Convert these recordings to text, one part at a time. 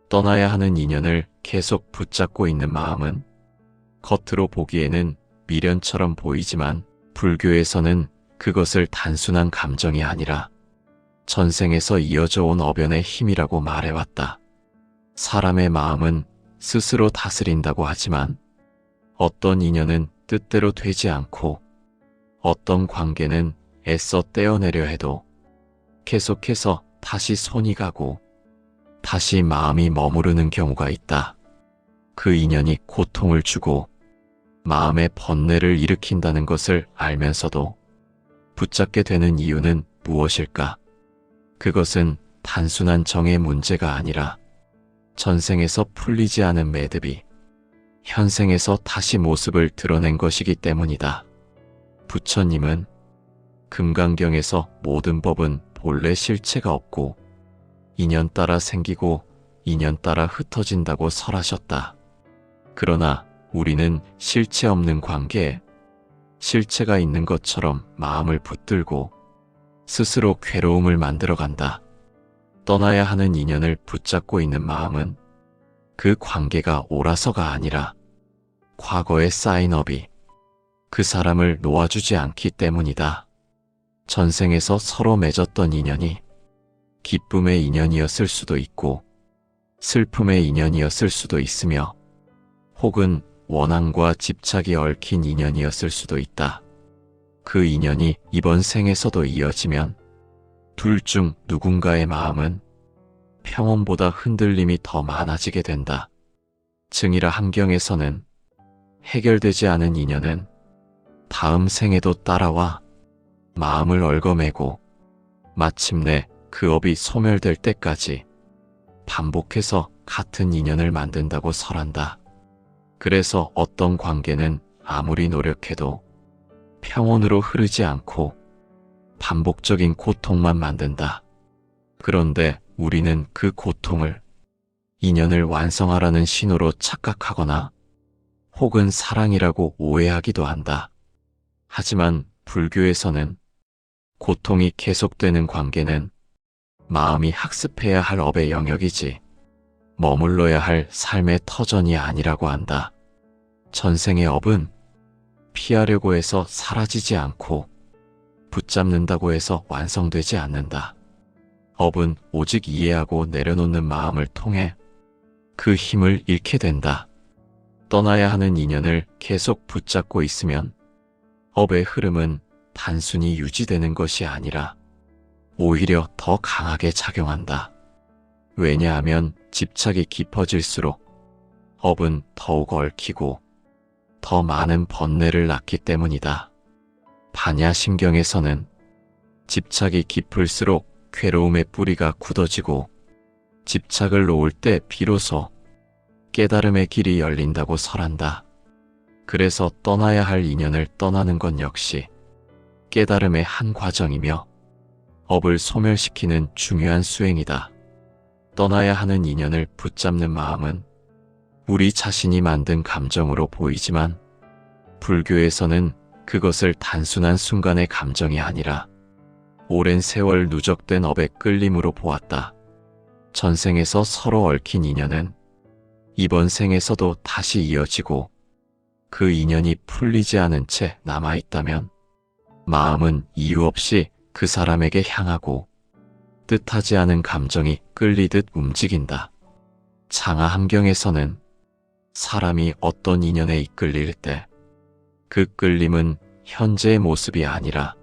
떠나야 하는 인연을 계속 붙잡고 있는 마음은 겉으로 보기에는 미련처럼 보이지만 불교에서는 그것을 단순한 감정이 아니라 전생에서 이어져 온 어변의 힘이라고 말해왔다. 사람의 마음은 스스로 다스린다고 하지만 어떤 인연은 뜻대로 되지 않고 어떤 관계는 애써 떼어내려 해도 계속해서 다시 손이 가고 다시 마음이 머무르는 경우가 있다. 그 인연이 고통을 주고 마음의 번뇌를 일으킨다는 것을 알면서도 붙잡게 되는 이유는 무엇일까? 그것은 단순한 정의 문제가 아니라 전생에서 풀리지 않은 매듭이 현생에서 다시 모습을 드러낸 것이기 때문이다. 부처님은 금강경에서 모든 법은 본래 실체가 없고 인연 따라 생기고 인연 따라 흩어진다고 설하셨다. 그러나 우리는 실체 없는 관계에 실체가 있는 것처럼 마음을 붙들고 스스로 괴로움을 만들어간다. 떠나야 하는 인연을 붙잡고 있는 마음은 그 관계가 옳아서가 아니라 과거에 쌓인 업이 그 사람을 놓아주지 않기 때문이다. 전생에서 서로 맺었던 인연이 기쁨의 인연이었을 수도 있고 슬픔의 인연이었을 수도 있으며 혹은 원한과 집착이 얽힌 인연이었을 수도 있다. 그 인연이 이번 생에서도 이어지면 둘 중 누군가의 마음은 평온보다 흔들림이 더 많아지게 된다. 증이라 함경에서는 해결되지 않은 인연은 다음 생에도 따라와 마음을 얽어매고 마침내 그 업이 소멸될 때까지 반복해서 같은 인연을 만든다고 설한다. 그래서 어떤 관계는 아무리 노력해도 평온으로 흐르지 않고 반복적인 고통만 만든다. 그런데 우리는 그 고통을 인연을 완성하라는 신호로 착각하거나 혹은 사랑이라고 오해하기도 한다. 하지만 불교에서는 고통이 계속되는 관계는 마음이 학습해야 할 업의 영역이지 머물러야 할 삶의 터전이 아니라고 한다. 전생의 업은 피하려고 해서 사라지지 않고 붙잡는다고 해서 완성되지 않는다. 업은 오직 이해하고 내려놓는 마음을 통해 그 힘을 잃게 된다. 떠나야 하는 인연을 계속 붙잡고 있으면 업의 흐름은 단순히 유지되는 것이 아니라 오히려 더 강하게 작용한다. 왜냐하면 집착이 깊어질수록 업은 더욱 얽히고 더 많은 번뇌를 낳기 때문이다. 반야심경에서는 집착이 깊을수록 괴로움의 뿌리가 굳어지고 집착을 놓을 때 비로소 깨달음의 길이 열린다고 설한다. 그래서 떠나야 할 인연을 떠나는 것 역시 깨달음의 한 과정이며 업을 소멸시키는 중요한 수행이다. 떠나야 하는 인연을 붙잡는 마음은 우리 자신이 만든 감정으로 보이지만 불교에서는 그것을 단순한 순간의 감정이 아니라 오랜 세월 누적된 업의 끌림으로 보았다. 전생에서 서로 얽힌 인연은 이번 생에서도 다시 이어지고 그 인연이 풀리지 않은 채 남아있다면 마음은 이유 없이 그 사람에게 향하고 뜻하지 않은 감정이 끌리듯 움직인다. 장하함경에서는 사람이 어떤 인연에 이끌릴 때 그 끌림은 현재의 모습이 아니라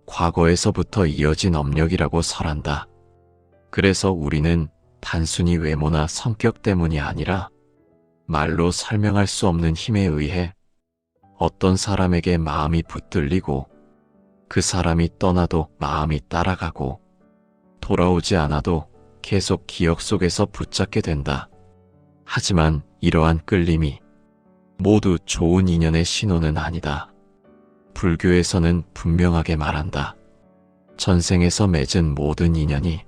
과거에서부터 이어진 업력이라고 설한다. 그래서 우리는 단순히 외모나 성격 때문이 아니라 말로 설명할 수 없는 힘에 의해 어떤 사람에게 마음이 붙들리고 그 사람이 떠나도 마음이 따라가고 돌아오지 않아도 계속 기억 속에서 붙잡게 된다. 하지만 이러한 끌림이 모두 좋은 인연의 신호는 아니다. 불교에서는 분명하게 말한다. 전생에서 맺은 모든 인연이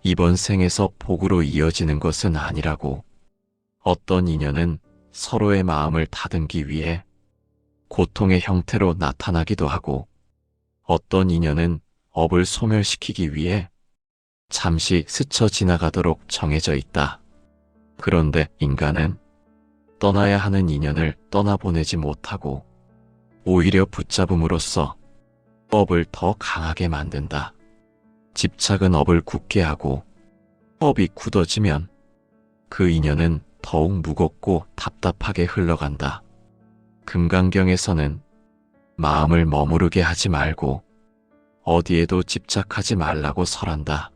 이번 생에서 복으로 이어지는 것은 아니라고. 어떤 인연은 서로의 마음을 다듬기 위해 고통의 형태로 나타나기도 하고 어떤 인연은 업을 소멸시키기 위해 잠시 스쳐 지나가도록 정해져 있다. 그런데 인간은 떠나야 하는 인연을 떠나보내지 못하고 오히려 붙잡음으로써 업을 더 강하게 만든다. 집착은 업을 굳게 하고 업이 굳어지면 그 인연은 더욱 무겁고 답답하게 흘러간다. 금강경에서는 마음을 머무르게 하지 말고 어디에도 집착하지 말라고 설한다.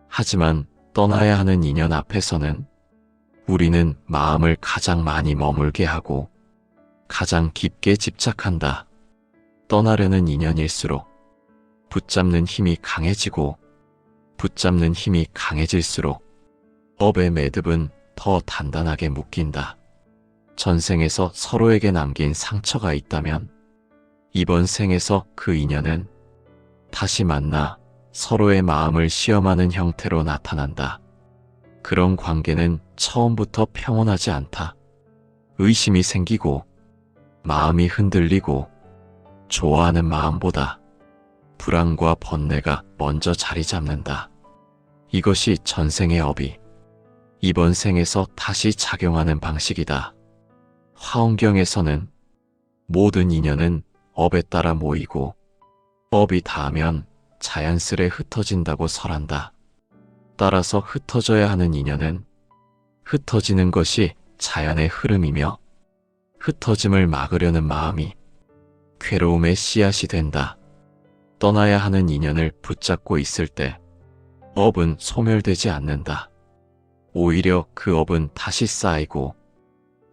하지만 떠나야 하는 인연 앞에서는 우리는 마음을 가장 많이 머물게 하고 가장 깊게 집착한다. 떠나려는 인연일수록 붙잡는 힘이 강해지고 붙잡는 힘이 강해질수록 업의 매듭은 더 단단하게 묶인다. 전생에서 서로에게 남긴 상처가 있다면 이번 생에서 그 인연은 다시 만나 서로의 마음을 시험하는 형태로 나타난다. 그런 관계는 처음부터 평온하지 않다. 의심이 생기고 마음이 흔들리고 좋아하는 마음보다 불안과 번뇌가 먼저 자리 잡는다. 이것이 전생의 업이 이번 생에서 다시 작용하는 방식이다. 화엄경에서는 모든 인연은 업에 따라 모이고 업이 닿으면 자연스레 흩어진다고 설한다. 따라서 흩어져야 하는 인연은 흩어지는 것이 자연의 흐름이며 흩어짐을 막으려는 마음이 괴로움의 씨앗이 된다. 떠나야 하는 인연을 붙잡고 있을 때 업은 소멸되지 않는다. 오히려 그 업은 다시 쌓이고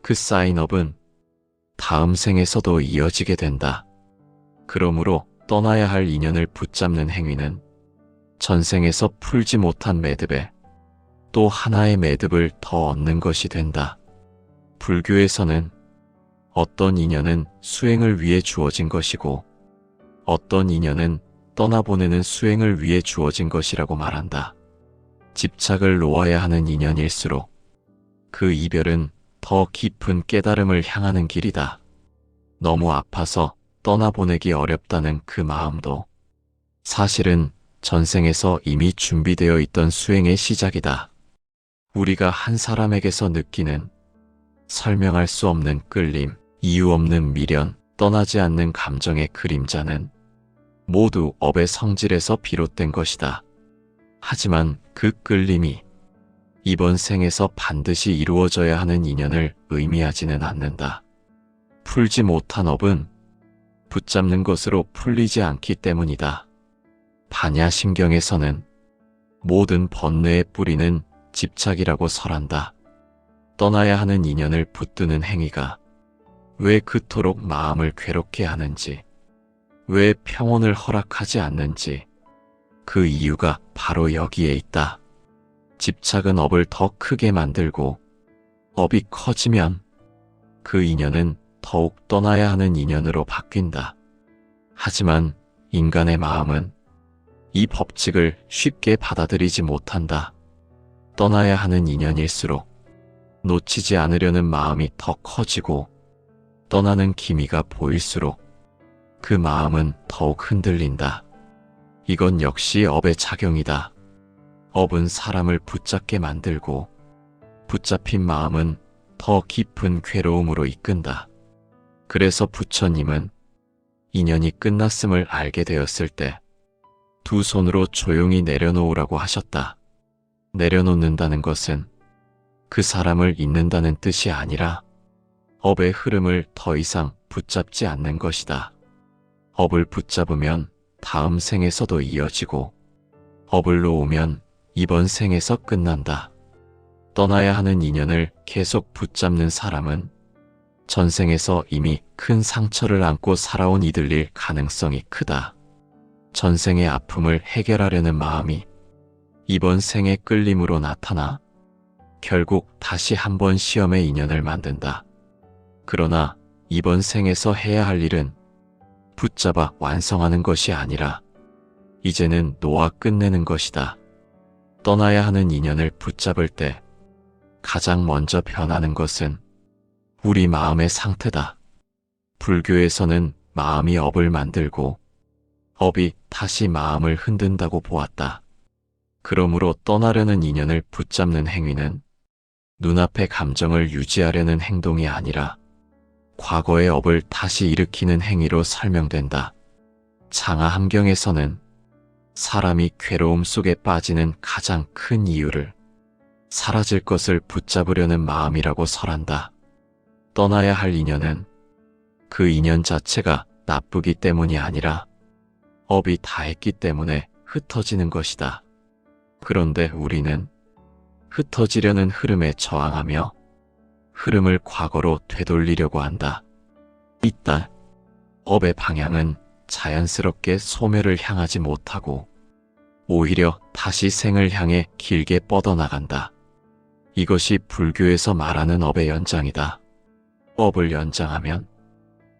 그 쌓인 업은 다음 생에서도 이어지게 된다. 그러므로 떠나야 할 인연을 붙잡는 행위는 전생에서 풀지 못한 매듭에 또 하나의 매듭을 더 얻는 것이 된다. 불교에서는 어떤 인연은 수행을 위해 주어진 것이고 어떤 인연은 떠나보내는 수행을 위해 주어진 것이라고 말한다. 집착을 놓아야 하는 인연일수록 그 이별은 더 깊은 깨달음을 향하는 길이다. 너무 아파서 떠나보내기 어렵다는 그 마음도 사실은 전생에서 이미 준비되어 있던 수행의 시작이다. 우리가 한 사람에게서 느끼는 설명할 수 없는 끌림, 이유 없는 미련, 떠나지 않는 감정의 그림자는 모두 업의 성질에서 비롯된 것이다. 하지만 그 끌림이 이번 생에서 반드시 이루어져야 하는 인연을 의미하지는 않는다. 풀지 못한 업은 붙잡는 것으로 풀리지 않기 때문이다. 반야심경에서는 모든 번뇌의 뿌리는 집착이라고 설한다. 떠나야 하는 인연을 붙드는 행위가 왜 그토록 마음을 괴롭게 하는지, 왜 평온을 허락하지 않는지 그 이유가 바로 여기에 있다. 집착은 업을 더 크게 만들고 업이 커지면 그 인연은 더욱 떠나야 하는 인연으로 바뀐다. 하지만 인간의 마음은 이 법칙을 쉽게 받아들이지 못한다. 떠나야 하는 인연일수록 놓치지 않으려는 마음이 더 커지고 떠나는 기미가 보일수록 그 마음은 더욱 흔들린다. 이건 역시 업의 작용이다. 업은 사람을 붙잡게 만들고 붙잡힌 마음은 더 깊은 괴로움으로 이끈다. 그래서 부처님은 인연이 끝났음을 알게 되었을 때 두 손으로 조용히 내려놓으라고 하셨다. 내려놓는다는 것은 그 사람을 잊는다는 뜻이 아니라 업의 흐름을 더 이상 붙잡지 않는 것이다. 업을 붙잡으면 다음 생에서도 이어지고 업을 놓으면 이번 생에서 끝난다. 떠나야 하는 인연을 계속 붙잡는 사람은 전생에서 이미 큰 상처를 안고 살아온 이들일 가능성이 크다. 전생의 아픔을 해결하려는 마음이 이번 생의 끌림으로 나타나 결국 다시 한번 시험의 인연을 만든다. 그러나 이번 생에서 해야 할 일은 붙잡아 완성하는 것이 아니라 이제는 놓아 끝내는 것이다. 떠나야 하는 인연을 붙잡을 때 가장 먼저 변하는 것은 우리 마음의 상태다. 불교에서는 마음이 업을 만들고 업이 다시 마음을 흔든다고 보았다. 그러므로 떠나려는 인연을 붙잡는 행위는 눈앞의 감정을 유지하려는 행동이 아니라 과거의 업을 다시 일으키는 행위로 설명된다. 장하 함경에서는 사람이 괴로움 속에 빠지는 가장 큰 이유를 사라질 것을 붙잡으려는 마음이라고 설한다. 떠나야 할 인연은 그 인연 자체가 나쁘기 때문이 아니라 업이 다했기 때문에 흩어지는 것이다. 그런데 우리는 흩어지려는 흐름에 저항하며 흐름을 과거로 되돌리려고 한다. 이따 업의 방향은 자연스럽게 소멸을 향하지 못하고 오히려 다시 생을 향해 길게 뻗어나간다. 이것이 불교에서 말하는 업의 연장이다. 업을 연장하면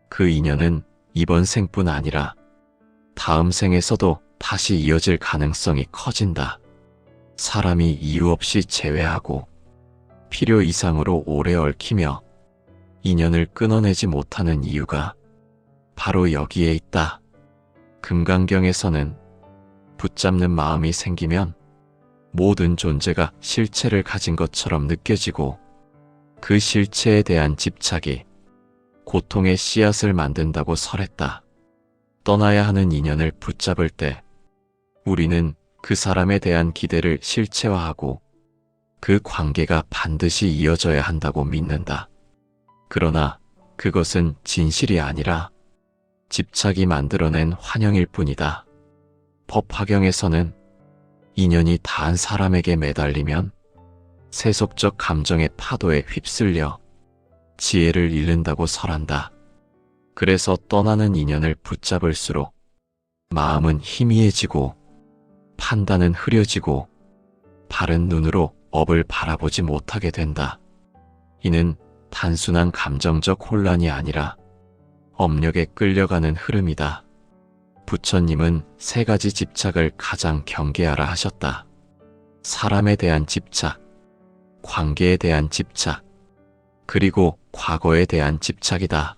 그 인연은 이번 생뿐 아니라 다음 생에서도 다시 이어질 가능성이 커진다. 사람이 이유 없이 재회하고 필요 이상으로 오래 얽히며 인연을 끊어내지 못하는 이유가 바로 여기에 있다. 금강경에서는 붙잡는 마음이 생기면 모든 존재가 실체를 가진 것처럼 느껴지고 그 실체에 대한 집착이 고통의 씨앗을 만든다고 설했다. 떠나야 하는 인연을 붙잡을 때 우리는 그 사람에 대한 기대를 실체화하고 그 관계가 반드시 이어져야 한다고 믿는다. 그러나 그것은 진실이 아니라 집착이 만들어낸 환영일 뿐이다. 법화경에서는 인연이 다한 사람에게 매달리면 세속적 감정의 파도에 휩쓸려 지혜를 잃는다고 설한다. 그래서 떠나는 인연을 붙잡을수록 마음은 희미해지고 판단은 흐려지고 바른 눈으로 업을 바라보지 못하게 된다. 이는 단순한 감정적 혼란이 아니라 업력에 끌려가는 흐름이다. 부처님은 세 가지 집착을 가장 경계하라 하셨다. 사람에 대한 집착, 관계에 대한 집착, 그리고 과거에 대한 집착이다.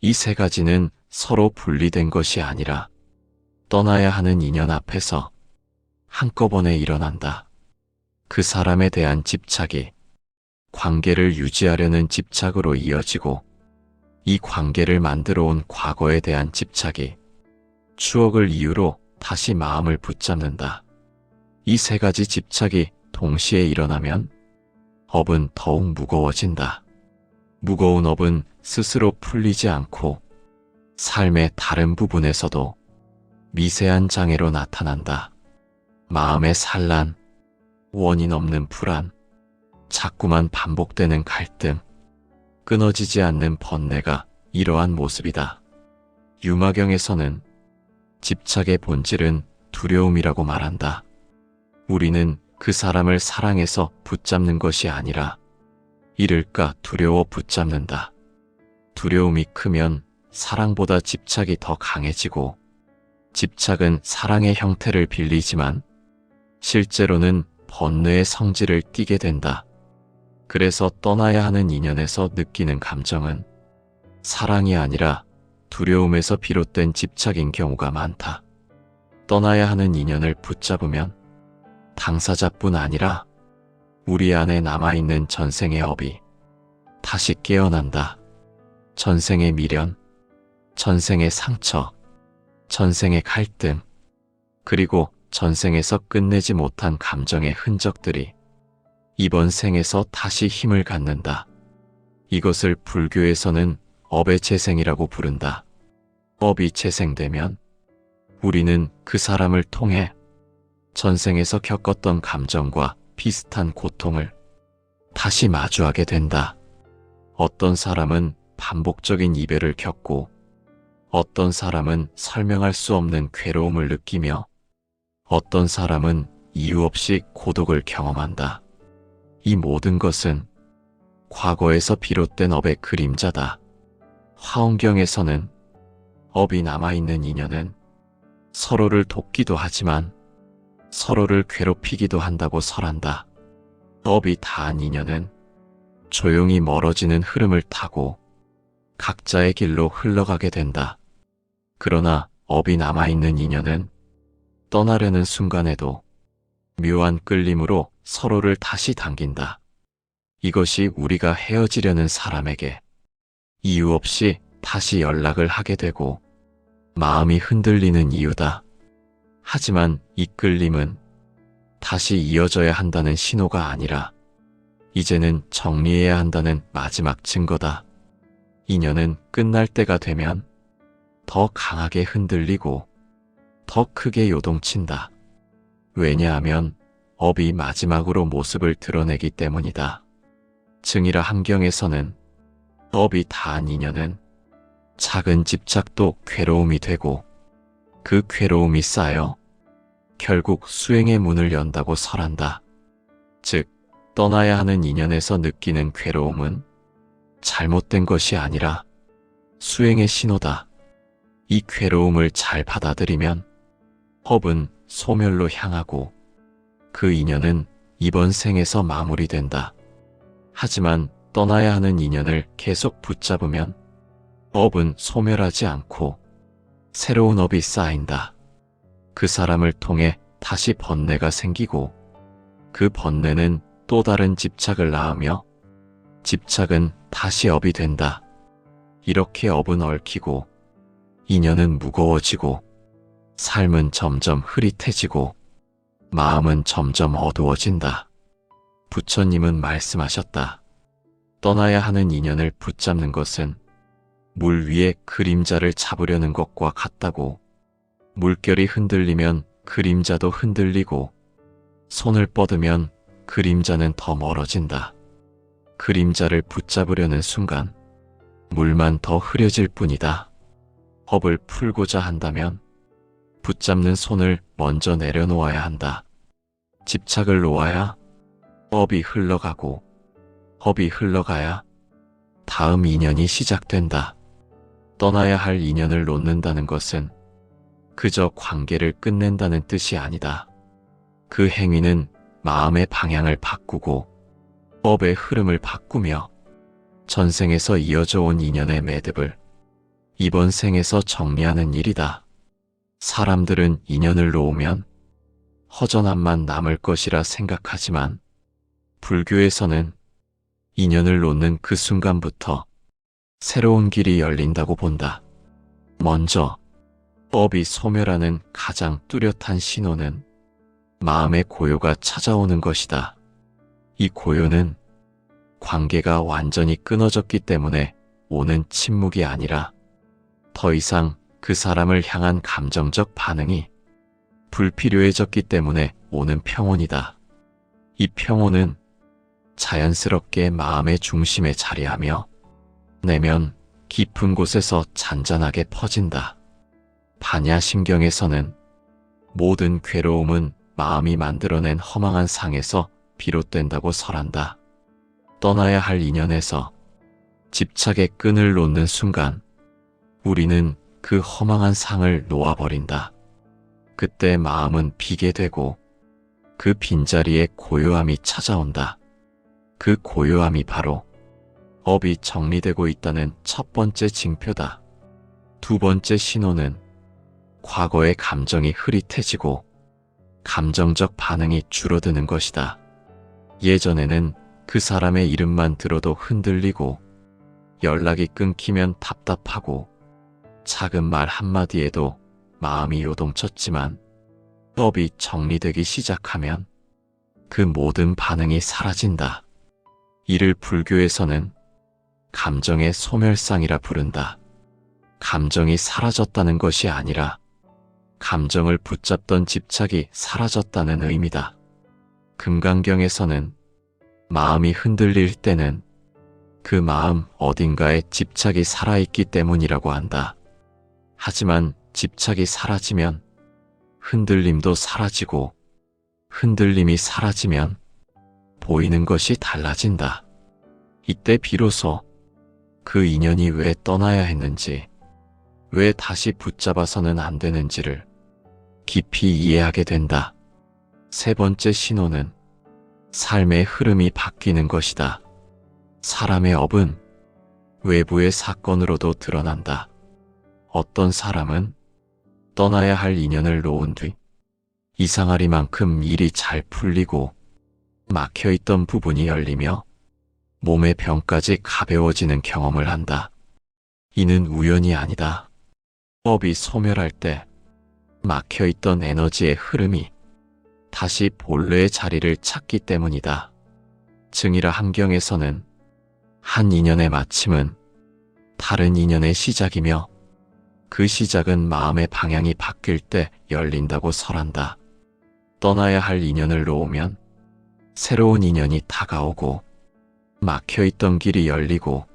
이 세 가지는 서로 분리된 것이 아니라 떠나야 하는 인연 앞에서 한꺼번에 일어난다. 그 사람에 대한 집착이 관계를 유지하려는 집착으로 이어지고 이 관계를 만들어 온 과거에 대한 집착이 추억을 이유로 다시 마음을 붙잡는다. 이 세 가지 집착이 동시에 일어나면 업은 더욱 무거워진다. 무거운 업은 스스로 풀리지 않고 삶의 다른 부분에서도 미세한 장애로 나타난다. 마음의 산란, 원인 없는 불안, 자꾸만 반복되는 갈등, 끊어지지 않는 번뇌가 이러한 모습이다. 유마경에서는 집착의 본질은 두려움이라고 말한다. 우리는 그 사람을 사랑해서 붙잡는 것이 아니라 잃을까 두려워 붙잡는다. 두려움이 크면 사랑보다 집착이 더 강해지고 집착은 사랑의 형태를 빌리지만 실제로는 번뇌의 성질을 띠게 된다. 그래서 떠나야 하는 인연에서 느끼는 감정은 사랑이 아니라 두려움에서 비롯된 집착인 경우가 많다. 떠나야 하는 인연을 붙잡으면 당사자뿐 아니라 우리 안에 남아있는 전생의 업이 다시 깨어난다. 전생의 미련, 전생의 상처, 전생의 갈등, 그리고 전생에서 끝내지 못한 감정의 흔적들이 이번 생에서 다시 힘을 갖는다. 이것을 불교에서는 업의 재생이라고 부른다. 업이 재생되면 우리는 그 사람을 통해 전생에서 겪었던 감정과 비슷한 고통을 다시 마주하게 된다. 어떤 사람은 반복적인 이별을 겪고 어떤 사람은 설명할 수 없는 괴로움을 느끼며 어떤 사람은 이유 없이 고독을 경험한다. 이 모든 것은 과거에서 비롯된 업의 그림자다. 화엄경에서는 업이 남아있는 인연은 서로를 돕기도 하지만 서로를 괴롭히기도 한다고 설한다. 업이 다한 인연은 조용히 멀어지는 흐름을 타고 각자의 길로 흘러가게 된다. 그러나 업이 남아있는 인연은 떠나려는 순간에도 묘한 끌림으로 서로를 다시 당긴다. 이것이 우리가 헤어지려는 사람에게 이유 없이 다시 연락을 하게 되고 마음이 흔들리는 이유다. 하지만 이 끌림은 다시 이어져야 한다는 신호가 아니라 이제는 정리해야 한다는 마지막 증거다. 인연은 끝날 때가 되면 더 강하게 흔들리고 더 크게 요동친다. 왜냐하면 업이 마지막으로 모습을 드러내기 때문이다. 증이라 함경에서는 업이 다한 인연은 작은 집착도 괴로움이 되고 그 괴로움이 쌓여 결국 수행의 문을 연다고 설한다. 즉, 떠나야 하는 인연에서 느끼는 괴로움은 잘못된 것이 아니라 수행의 신호다. 이 괴로움을 잘 받아들이면 업은 소멸로 향하고 그 인연은 이번 생에서 마무리된다. 하지만 떠나야 하는 인연을 계속 붙잡으면 업은 소멸하지 않고 새로운 업이 쌓인다. 그 사람을 통해 다시 번뇌가 생기고 그 번뇌는 또 다른 집착을 낳으며 집착은 다시 업이 된다. 이렇게 업은 얽히고 인연은 무거워지고 삶은 점점 흐릿해지고 마음은 점점 어두워진다. 부처님은 말씀하셨다. 떠나야 하는 인연을 붙잡는 것은 물 위에 그림자를 잡으려는 것과 같다고. 물결이 흔들리면 그림자도 흔들리고 손을 뻗으면 그림자는 더 멀어진다. 그림자를 붙잡으려는 순간 물만 더 흐려질 뿐이다. 업을 풀고자 한다면 붙잡는 손을 먼저 내려놓아야 한다. 집착을 놓아야 업이 흘러가고 업이 흘러가야 다음 인연이 시작된다. 떠나야 할 인연을 놓는다는 것은 그저 관계를 끝낸다는 뜻이 아니다. 그 행위는 마음의 방향을 바꾸고 업의 흐름을 바꾸며 전생에서 이어져 온 인연의 매듭을 이번 생에서 정리하는 일이다. 사람들은 인연을 놓으면 허전함만 남을 것이라 생각하지만 불교에서는 인연을 놓는 그 순간부터 새로운 길이 열린다고 본다. 먼저 업이 소멸하는 가장 뚜렷한 신호는 마음의 고요가 찾아오는 것이다. 이 고요는 관계가 완전히 끊어졌기 때문에 오는 침묵이 아니라 더 이상 그 사람을 향한 감정적 반응이 불필요해졌기 때문에 오는 평온이다. 이 평온은 자연스럽게 마음의 중심에 자리하며 내면 깊은 곳에서 잔잔하게 퍼진다. 반야심경에서는 모든 괴로움은 마음이 만들어낸 허망한 상에서 비롯된다고 설한다. 떠나야 할 인연에서 집착의 끈을 놓는 순간 우리는 그 허망한 상을 놓아버린다. 그때 마음은 비게 되고 그 빈자리에 고요함이 찾아온다. 그 고요함이 바로 업이 정리되고 있다는 첫 번째 징표다. 두 번째 신호는 과거의 감정이 흐릿해지고 감정적 반응이 줄어드는 것이다. 예전에는 그 사람의 이름만 들어도 흔들리고 연락이 끊기면 답답하고 작은 말 한마디에도 마음이 요동쳤지만 업이 정리되기 시작하면 그 모든 반응이 사라진다. 이를 불교에서는 감정의 소멸상이라 부른다. 감정이 사라졌다는 것이 아니라 감정을 붙잡던 집착이 사라졌다는 의미다. 금강경에서는 마음이 흔들릴 때는 그 마음 어딘가에 집착이 살아있기 때문이라고 한다. 하지만 집착이 사라지면 흔들림도 사라지고 흔들림이 사라지면 보이는 것이 달라진다. 이때 비로소 그 인연이 왜 떠나야 했는지, 왜 다시 붙잡아서는 안 되는지를 깊이 이해하게 된다. 세 번째 신호는 삶의 흐름이 바뀌는 것이다. 사람의 업은 외부의 사건으로도 드러난다. 어떤 사람은 떠나야 할 인연을 놓은 뒤 이상하리만큼 일이 잘 풀리고 막혀있던 부분이 열리며 몸의 병까지 가벼워지는 경험을 한다. 이는 우연이 아니다. 업이 소멸할 때 막혀있던 에너지의 흐름이 다시 본래의 자리를 찾기 때문이다. 증이라 함경에서는 한 인연의 마침은 다른 인연의 시작이며 그 시작은 마음의 방향이 바뀔 때 열린다고 설한다. 떠나야 할 인연을 놓으면 새로운 인연이 다가오고 막혀있던 길이 열리고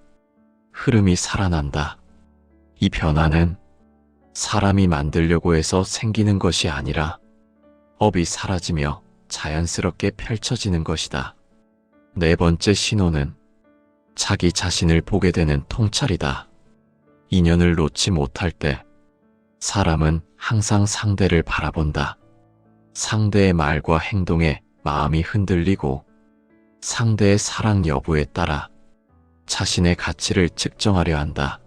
흐름이 살아난다. 이 변화는 사람이 만들려고 해서 생기는 것이 아니라 업이 사라지며 자연스럽게 펼쳐지는 것이다. 네 번째 신호는 자기 자신을 보게 되는 통찰이다. 인연을 놓지 못할 때 사람은 항상 상대를 바라본다. 상대의 말과 행동에 마음이 흔들리고 상대의 사랑 여부에 따라 자신의 가치를 측정하려 한다.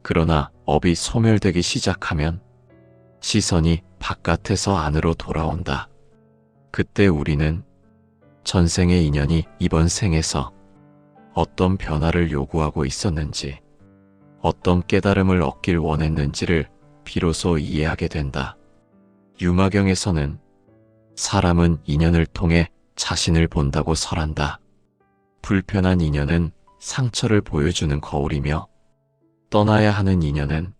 그러나 업이 소멸되기 시작하면 시선이 바깥에서 안으로 돌아온다. 그때 우리는 전생의 인연이 이번 생에서 어떤 변화를 요구하고 있었는지, 어떤 깨달음을 얻길 원했는지를 비로소 이해하게 된다. 유마경에서는 사람은 인연을 통해 자신을 본다고 설한다. 불편한 인연은 상처를 보여주는 거울이며 떠나야 하는 인연은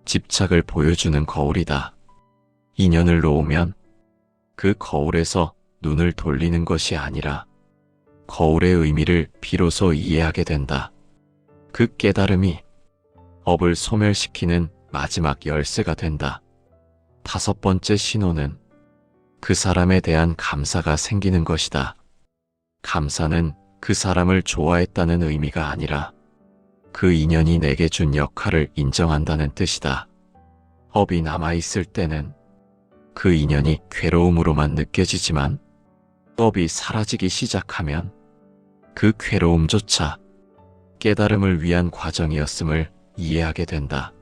집착을 보여주는 거울이다. 인연을 놓으면 그 거울에서 눈을 돌리는 것이 아니라 거울의 의미를 비로소 이해하게 된다. 그 깨달음이 업을 소멸시키는 마지막 열쇠가 된다. 다섯 번째 신호는 그 사람에 대한 감사가 생기는 것이다. 감사는 그 사람을 좋아했다는 의미가 아니라 그 인연이 내게 준 역할을 인정한다는 뜻이다. 업이 남아있을 때는 그 인연이 괴로움으로만 느껴지지만 업이 사라지기 시작하면 그 괴로움조차 깨달음을 위한 과정이었음을 이해하게 된다.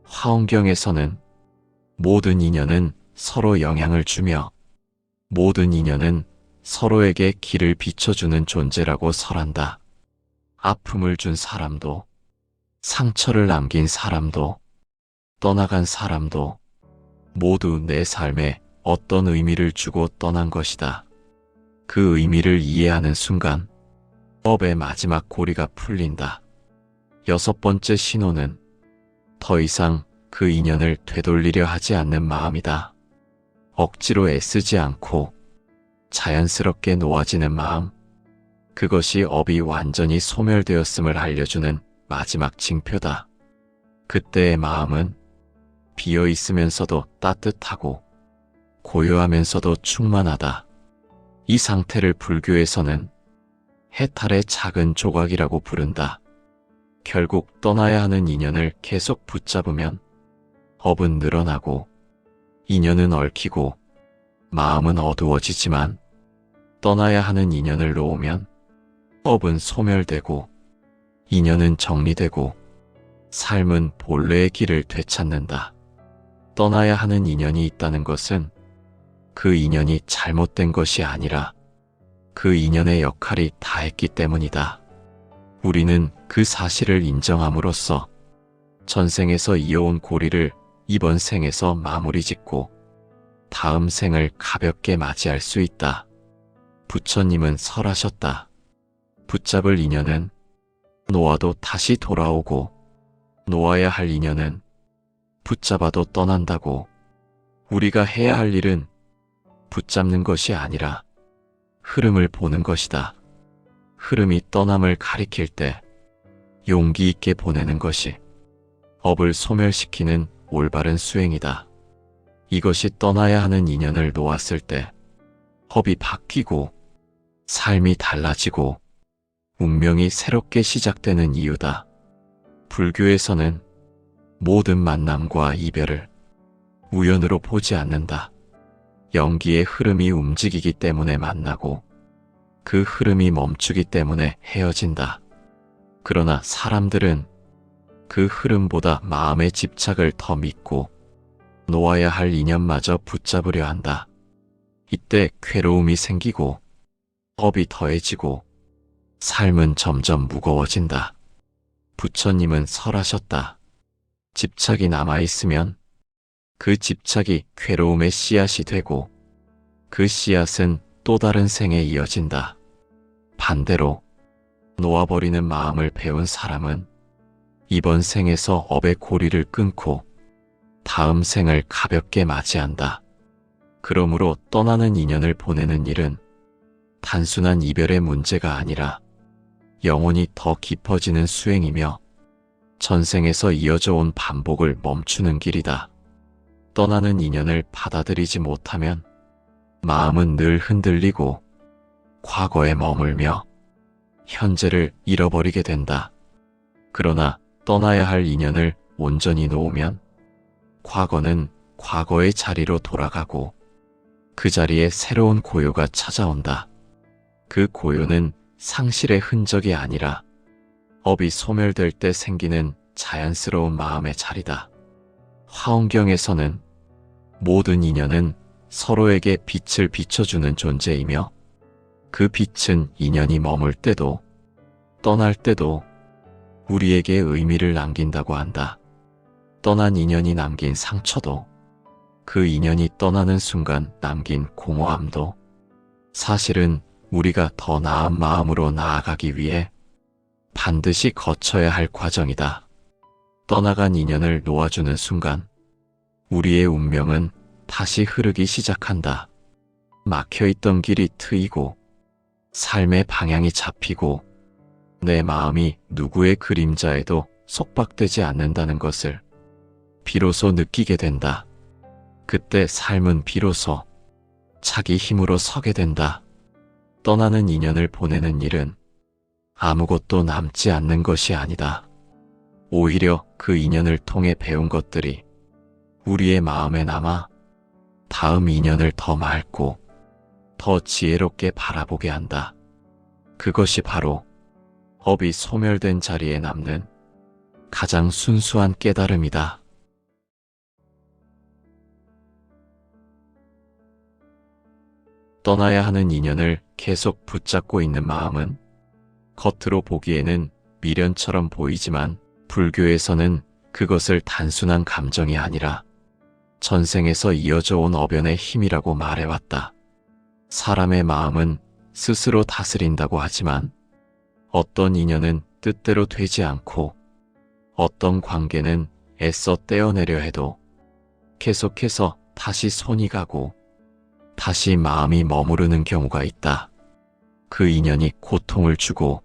화엄경에서는 모든 인연은 서로 영향을 주며 모든 인연은 서로에게 길을 비춰주는 존재라고 설한다. 아픔을 준 사람도, 상처를 남긴 사람도, 떠나간 사람도 모두 내 삶에 어떤 의미를 주고 떠난 것이다. 그 의미를 이해하는 순간 업의 마지막 고리가 풀린다. 여섯 번째 신호는 더 이상 그 인연을 되돌리려 하지 않는 마음이다. 억지로 애쓰지 않고 자연스럽게 놓아지는 마음, 그것이 업이 완전히 소멸되었음을 알려주는 마지막 징표다. 그때의 마음은 비어 있으면서도 따뜻하고 고요하면서도 충만하다. 이 상태를 불교에서는 해탈의 작은 조각이라고 부른다. 결국 떠나야 하는 인연을 계속 붙잡으면 업은 늘어나고 인연은 얽히고 마음은 어두워지지만 떠나야 하는 인연을 놓으면 업은 소멸되고 인연은 정리되고 삶은 본래의 길을 되찾는다. 떠나야 하는 인연이 있다는 것은 그 인연이 잘못된 것이 아니라 그 인연의 역할이 다했기 때문이다. 우리는 그 사실을 인정함으로써 전생에서 이어온 고리를 이번 생에서 마무리 짓고 다음 생을 가볍게 맞이할 수 있다. 부처님은 설하셨다. 붙잡을 인연은 놓아도 다시 돌아오고 놓아야 할 인연은 붙잡아도 떠난다고. 우리가 해야 할 일은 붙잡는 것이 아니라 흐름을 보는 것이다. 흐름이 떠남을 가리킬 때 용기 있게 보내는 것이 업을 소멸시키는 올바른 수행이다. 이것이 떠나야 하는 인연을 놓았을 때 업이 바뀌고 삶이 달라지고 운명이 새롭게 시작되는 이유다. 불교에서는 모든 만남과 이별을 우연으로 보지 않는다. 연기의 흐름이 움직이기 때문에 만나고 그 흐름이 멈추기 때문에 헤어진다. 그러나 사람들은 그 흐름보다 마음의 집착을 더 믿고 놓아야 할 인연마저 붙잡으려 한다. 이때 괴로움이 생기고 업이 더해지고 삶은 점점 무거워진다. 부처님은 설하셨다. 집착이 남아있으면 그 집착이 괴로움의 씨앗이 되고 그 씨앗은 또 다른 생에 이어진다. 반대로 놓아버리는 마음을 배운 사람은 이번 생에서 업의 고리를 끊고 다음 생을 가볍게 맞이한다. 그러므로 떠나는 인연을 보내는 일은 단순한 이별의 문제가 아니라 영혼이 더 깊어지는 수행이며 전생에서 이어져 온 반복을 멈추는 길이다. 떠나는 인연을 받아들이지 못하면 마음은 늘 흔들리고 과거에 머물며 현재를 잃어버리게 된다. 그러나 떠나야 할 인연을 온전히 놓으면 과거는 과거의 자리로 돌아가고 그 자리에 새로운 고요가 찾아온다. 그 고요는 상실의 흔적이 아니라 업이 소멸될 때 생기는 자연스러운 마음의 자리다. 화엄경에서는 모든 인연은 서로에게 빛을 비춰주는 존재이며 그 빛은 인연이 머물 때도 떠날 때도 우리에게 의미를 남긴다고 한다. 떠난 인연이 남긴 상처도 그 인연이 떠나는 순간 남긴 공허함도 사실은 우리가 더 나은 마음으로 나아가기 위해 반드시 거쳐야 할 과정이다. 떠나간 인연을 놓아주는 순간 우리의 운명은 다시 흐르기 시작한다. 막혀있던 길이 트이고 삶의 방향이 잡히고 내 마음이 누구의 그림자에도 속박되지 않는다는 것을 비로소 느끼게 된다. 그때 삶은 비로소 자기 힘으로 서게 된다. 떠나는 인연을 보내는 일은 아무것도 남지 않는 것이 아니다. 오히려 그 인연을 통해 배운 것들이 우리의 마음에 남아 다음 인연을 더 맑고 더 지혜롭게 바라보게 한다. 그것이 바로 업이 소멸된 자리에 남는 가장 순수한 깨달음이다. 떠나야 하는 인연을 계속 붙잡고 있는 마음은 겉으로 보기에는 미련처럼 보이지만 불교에서는 그것을 단순한 감정이 아니라 전생에서 이어져 온 어변의 힘이라고 말해왔다. 사람의 마음은 스스로 다스린다고 하지만 어떤 인연은 뜻대로 되지 않고 어떤 관계는 애써 떼어내려 해도 계속해서 다시 손이 가고 다시 마음이 머무르는 경우가 있다. 그 인연이 고통을 주고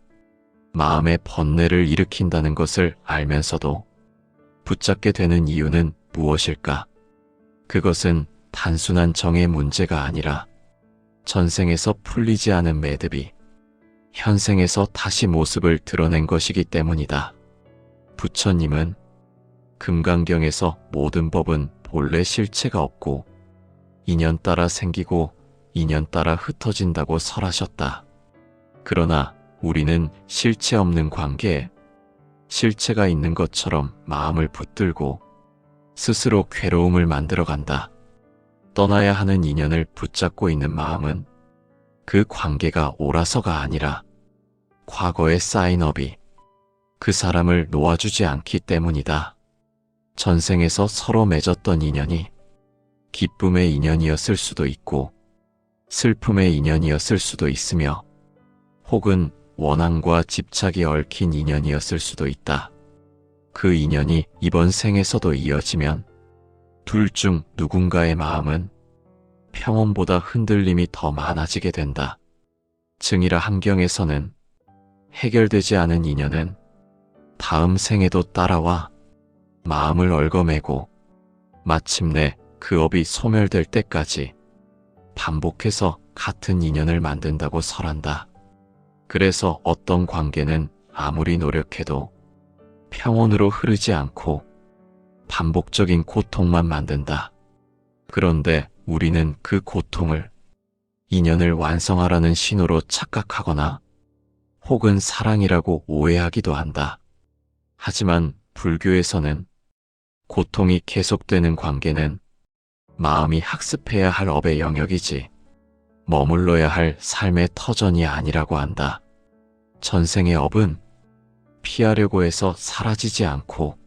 마음의 번뇌를 일으킨다는 것을 알면서도 붙잡게 되는 이유는 무엇일까? 그것은 단순한 정의 문제가 아니라 전생에서 풀리지 않은 매듭이 현생에서 다시 모습을 드러낸 것이기 때문이다. 부처님은 금강경에서 모든 법은 본래 실체가 없고 인연 따라 생기고 인연 따라 흩어진다고 설하셨다. 그러나 우리는 실체 없는 관계에 실체가 있는 것처럼 마음을 붙들고 스스로 괴로움을 만들어간다. 떠나야 하는 인연을 붙잡고 있는 마음은 그 관계가 옳아서가 아니라 과거에 쌓인 업이 그 사람을 놓아주지 않기 때문이다. 전생에서 서로 맺었던 인연이 기쁨의 인연이었을 수도 있고 슬픔의 인연이었을 수도 있으며 혹은 원한과 집착이 얽힌 인연이었을 수도 있다. 그 인연이 이번 생에서도 이어지면 둘 중 누군가의 마음은 평온보다 흔들림이 더 많아지게 된다. 증이라 함경에서는 해결되지 않은 인연은 다음 생에도 따라와 마음을 얽어매고 마침내 그 업이 소멸될 때까지 반복해서 같은 인연을 만든다고 설한다. 그래서 어떤 관계는 아무리 노력해도 평온으로 흐르지 않고 반복적인 고통만 만든다. 그런데 우리는 그 고통을 인연을 완성하라는 신호로 착각하거나 혹은 사랑이라고 오해하기도 한다. 하지만 불교에서는 고통이 계속되는 관계는 마음이 학습해야 할 업의 영역이지 머물러야 할 삶의 터전이 아니라고 한다. 전생의 업은 피하려고 해서 사라지지 않고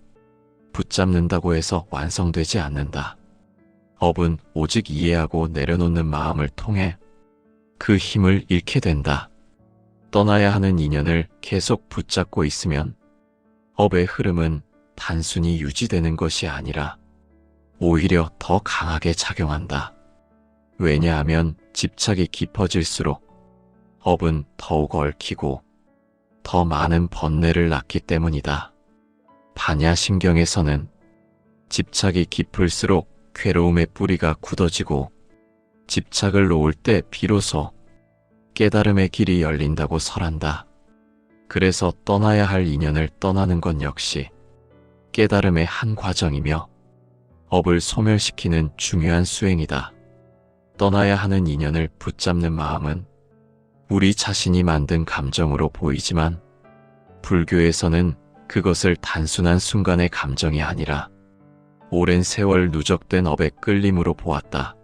붙잡는다고 해서 완성되지 않는다. 업은 오직 이해하고 내려놓는 마음을 통해 그 힘을 잃게 된다. 떠나야 하는 인연을 계속 붙잡고 있으면 업의 흐름은 단순히 유지되는 것이 아니라 오히려 더 강하게 작용한다. 왜냐하면 집착이 깊어질수록 업은 더욱 얽히고 더 많은 번뇌를 낳기 때문이다. 반야심경에서는 집착이 깊을수록 괴로움의 뿌리가 굳어지고 집착을 놓을 때 비로소 깨달음의 길이 열린다고 설한다. 그래서 떠나야 할 인연을 떠나는 것 역시 깨달음의 한 과정이며 업을 소멸시키는 중요한 수행이다. 떠나야 하는 인연을 붙잡는 마음은 우리 자신이 만든 감정으로 보이지만 불교에서는 그것을 단순한 순간의 감정이 아니라 오랜 세월 누적된 업의 끌림으로 보았다.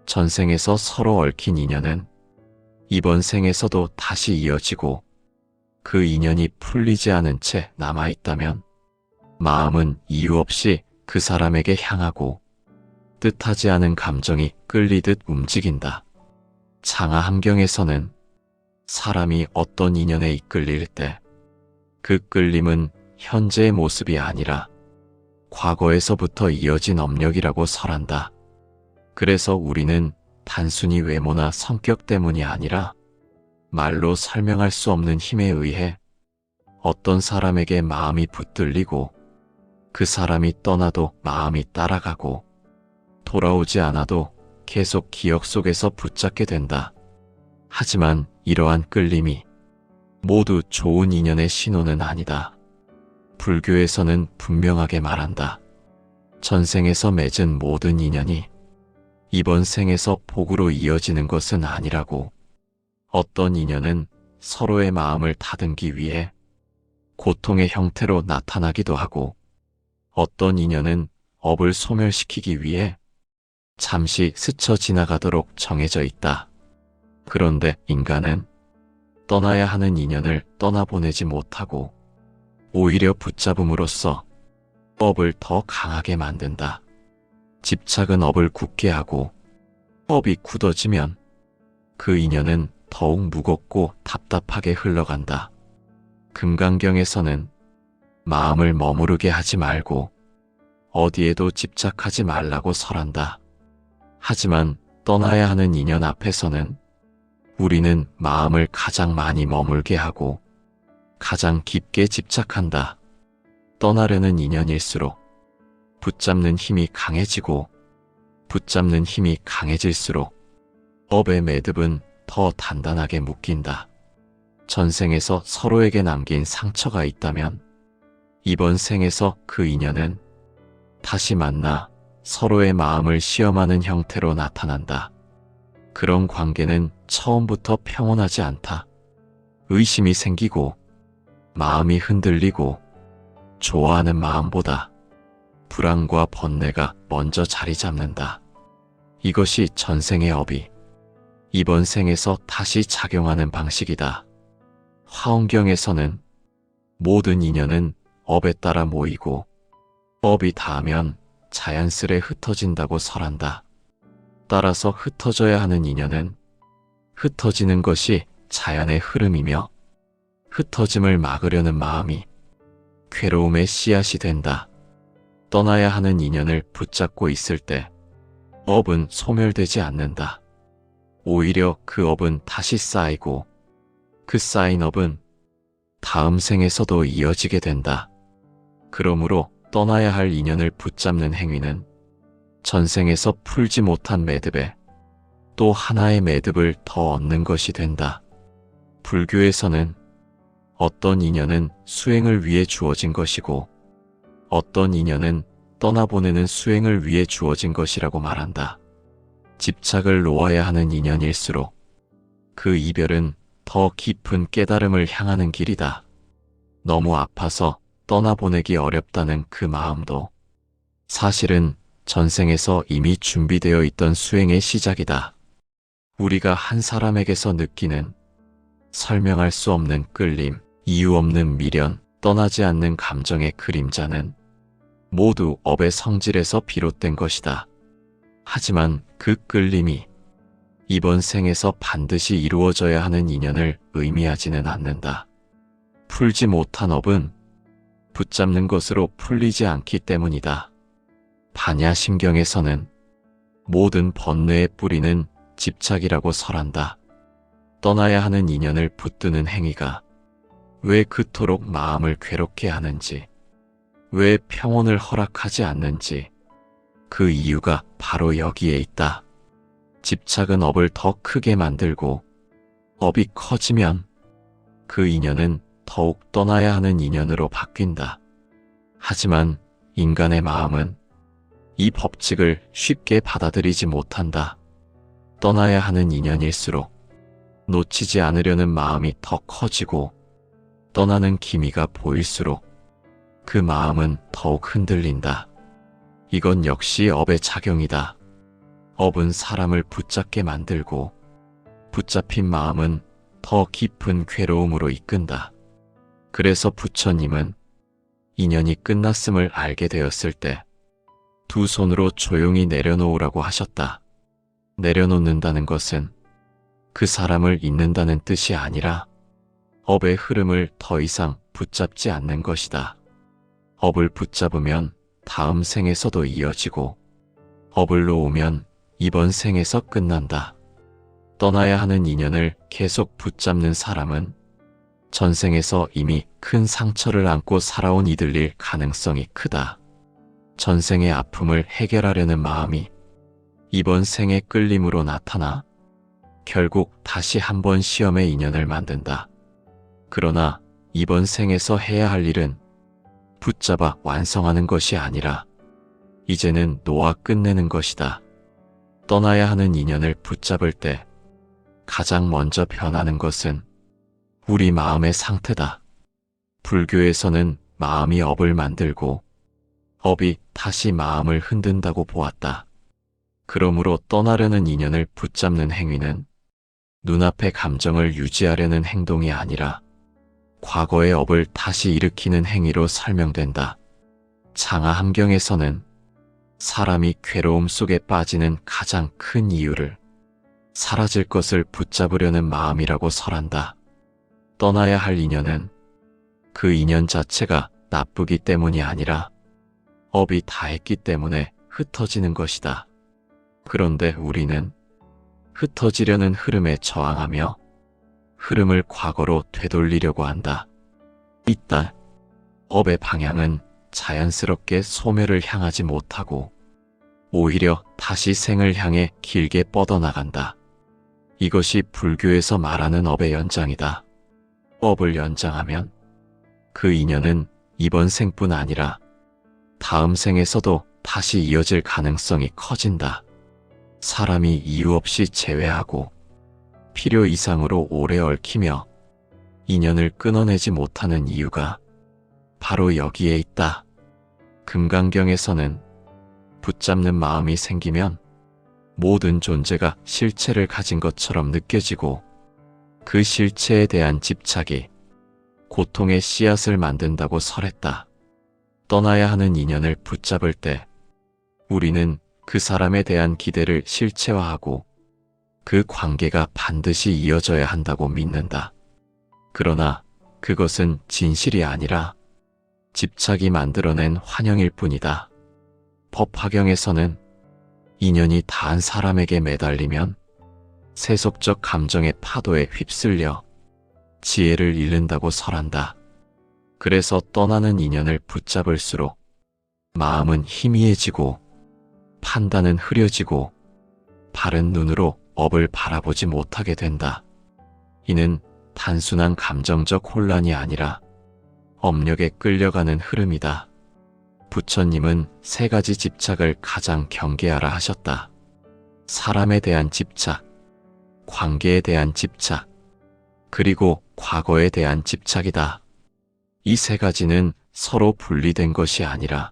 전생에서 서로 얽힌 인연은 이번 생에서도 다시 이어지고 그 인연이 풀리지 않은 채 남아있다면 마음은 이유 없이 그 사람에게 향하고 뜻하지 않은 감정이 끌리듯 움직인다. 장하함경에서는 사람이 어떤 인연에 이끌릴 때 그 끌림은 현재의 모습이 아니라 과거에서부터 이어진 업력이라고 설한다. 그래서 우리는 단순히 외모나 성격 때문이 아니라 말로 설명할 수 없는 힘에 의해 어떤 사람에게 마음이 붙들리고 그 사람이 떠나도 마음이 따라가고 돌아오지 않아도 계속 기억 속에서 붙잡게 된다. 하지만 이러한 끌림이 모두 좋은 인연의 신호는 아니다. 불교에서는 분명하게 말한다. 전생에서 맺은 모든 인연이 이번 생에서 복으로 이어지는 것은 아니라고. 어떤 인연은 서로의 마음을 다듬기 위해 고통의 형태로 나타나기도 하고 어떤 인연은 업을 소멸시키기 위해 잠시 스쳐 지나가도록 정해져 있다. 그런데 인간은 떠나야 하는 인연을 떠나보내지 못하고 오히려 붙잡음으로써 업을 더 강하게 만든다. 집착은 업을 굳게 하고 업이 굳어지면 그 인연은 더욱 무겁고 답답하게 흘러간다. 금강경에서는 마음을 머무르게 하지 말고 어디에도 집착하지 말라고 설한다. 하지만 떠나야 하는 인연 앞에서는 우리는 마음을 가장 많이 머물게 하고 가장 깊게 집착한다. 떠나려는 인연일수록 붙잡는 힘이 강해지고 붙잡는 힘이 강해질수록 업의 매듭은 더 단단하게 묶인다. 전생에서 서로에게 남긴 상처가 있다면 이번 생에서 그 인연은 다시 만나 서로의 마음을 시험하는 형태로 나타난다. 그런 관계는 처음부터 평온하지 않다. 의심이 생기고 마음이 흔들리고 좋아하는 마음보다 불안과 번뇌가 먼저 자리 잡는다. 이것이 전생의 업이 이번 생에서 다시 작용하는 방식이다. 화엄경에서는 모든 인연은 업에 따라 모이고 업이 닿으면 자연스레 흩어진다고 설한다. 따라서 흩어져야 하는 인연은 흩어지는 것이 자연의 흐름이며 흩어짐을 막으려는 마음이 괴로움의 씨앗이 된다. 떠나야 하는 인연을 붙잡고 있을 때 업은 소멸되지 않는다. 오히려 그 업은 다시 쌓이고 그 쌓인 업은 다음 생에서도 이어지게 된다. 그러므로 떠나야 할 인연을 붙잡는 행위는 전생에서 풀지 못한 매듭에 또 하나의 매듭을 더 얻는 것이 된다. 불교에서는 어떤 인연은 수행을 위해 주어진 것이고 어떤 인연은 떠나보내는 수행을 위해 주어진 것이라고 말한다. 집착을 놓아야 하는 인연일수록 그 이별은 더 깊은 깨달음을 향하는 길이다. 너무 아파서 떠나보내기 어렵다는 그 마음도 사실은 전생에서 이미 준비되어 있던 수행의 시작이다. 우리가 한 사람에게서 느끼는 설명할 수 없는 끌림, 이유 없는 미련, 떠나지 않는 감정의 그림자는 모두 업의 성질에서 비롯된 것이다. 하지만 그 끌림이 이번 생에서 반드시 이루어져야 하는 인연을 의미하지는 않는다. 풀지 못한 업은 붙잡는 것으로 풀리지 않기 때문이다. 반야심경에서는 모든 번뇌의 뿌리는 집착이라고 설한다. 떠나야 하는 인연을 붙드는 행위가 왜 그토록 마음을 괴롭게 하는지, 왜 평온을 허락하지 않는지, 그 이유가 바로 여기에 있다. 집착은 업을 더 크게 만들고 업이 커지면 그 인연은 더욱 떠나야 하는 인연으로 바뀐다. 하지만 인간의 마음은 이 법칙을 쉽게 받아들이지 못한다. 떠나야 하는 인연일수록 놓치지 않으려는 마음이 더 커지고 떠나는 기미가 보일수록 그 마음은 더욱 흔들린다. 이건 역시 업의 작용이다. 업은 사람을 붙잡게 만들고 붙잡힌 마음은 더 깊은 괴로움으로 이끈다. 그래서 부처님은 인연이 끝났음을 알게 되었을 때 두 손으로 조용히 내려놓으라고 하셨다. 내려놓는다는 것은 그 사람을 잊는다는 뜻이 아니라 업의 흐름을 더 이상 붙잡지 않는 것이다. 업을 붙잡으면 다음 생에서도 이어지고 업을 놓으면 이번 생에서 끝난다. 떠나야 하는 인연을 계속 붙잡는 사람은 전생에서 이미 큰 상처를 안고 살아온 이들일 가능성이 크다. 전생의 아픔을 해결하려는 마음이 이번 생의 끌림으로 나타나 결국 다시 한번 시험의 인연을 만든다. 그러나 이번 생에서 해야 할 일은 붙잡아 완성하는 것이 아니라 이제는 놓아 끝내는 것이다. 떠나야 하는 인연을 붙잡을 때 가장 먼저 변하는 것은 우리 마음의 상태다. 불교에서는 마음이 업을 만들고 업이 다시 마음을 흔든다고 보았다. 그러므로 떠나려는 인연을 붙잡는 행위는 눈앞의 감정을 유지하려는 행동이 아니라 과거의 업을 다시 일으키는 행위로 설명된다. 장하함경에서는 사람이 괴로움 속에 빠지는 가장 큰 이유를 사라질 것을 붙잡으려는 마음이라고 설한다. 떠나야 할 인연은 그 인연 자체가 나쁘기 때문이 아니라 업이 다했기 때문에 흩어지는 것이다. 그런데 우리는 흩어지려는 흐름에 저항하며 흐름을 과거로 되돌리려고 한다. 이따 업의 방향은 자연스럽게 소멸을 향하지 못하고 오히려 다시 생을 향해 길게 뻗어나간다. 이것이 불교에서 말하는 업의 연장이다. 업을 연장하면 그 인연은 이번 생뿐 아니라 다음 생에서도 다시 이어질 가능성이 커진다. 사람이 이유 없이 제외하고 필요 이상으로 오래 얽히며 인연을 끊어내지 못하는 이유가 바로 여기에 있다. 금강경에서는 붙잡는 마음이 생기면 모든 존재가 실체를 가진 것처럼 느껴지고 그 실체에 대한 집착이 고통의 씨앗을 만든다고 설했다. 떠나야 하는 인연을 붙잡을 때 우리는 그 사람에 대한 기대를 실체화하고 그 관계가 반드시 이어져야 한다고 믿는다. 그러나 그것은 진실이 아니라 집착이 만들어낸 환영일 뿐이다. 법화경에서는 인연이 다한 사람에게 매달리면 세속적 감정의 파도에 휩쓸려 지혜를 잃는다고 설한다. 그래서 떠나는 인연을 붙잡을수록 마음은 희미해지고 판단은 흐려지고 바른 눈으로 업을 바라보지 못하게 된다. 이는 단순한 감정적 혼란이 아니라 업력에 끌려가는 흐름이다. 부처님은 세 가지 집착을 가장 경계하라 하셨다. 사람에 대한 집착, 관계에 대한 집착, 그리고 과거에 대한 집착이다. 이 세 가지는 서로 분리된 것이 아니라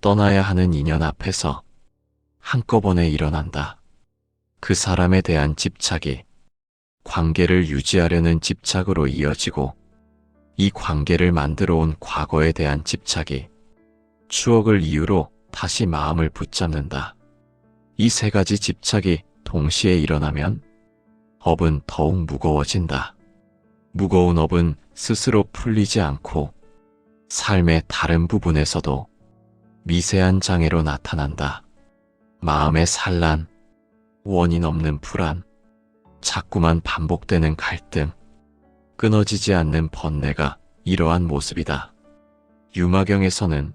떠나야 하는 인연 앞에서 한꺼번에 일어난다. 그 사람에 대한 집착이 관계를 유지하려는 집착으로 이어지고, 이 관계를 만들어 온 과거에 대한 집착이 추억을 이유로 다시 마음을 붙잡는다. 이 세 가지 집착이 동시에 일어나면 업은 더욱 무거워진다. 무거운 업은 스스로 풀리지 않고 삶의 다른 부분에서도 미세한 장애로 나타난다. 마음의 산란, 원인 없는 불안, 자꾸만 반복되는 갈등, 끊어지지 않는 번뇌가 이러한 모습이다. 유마경에서는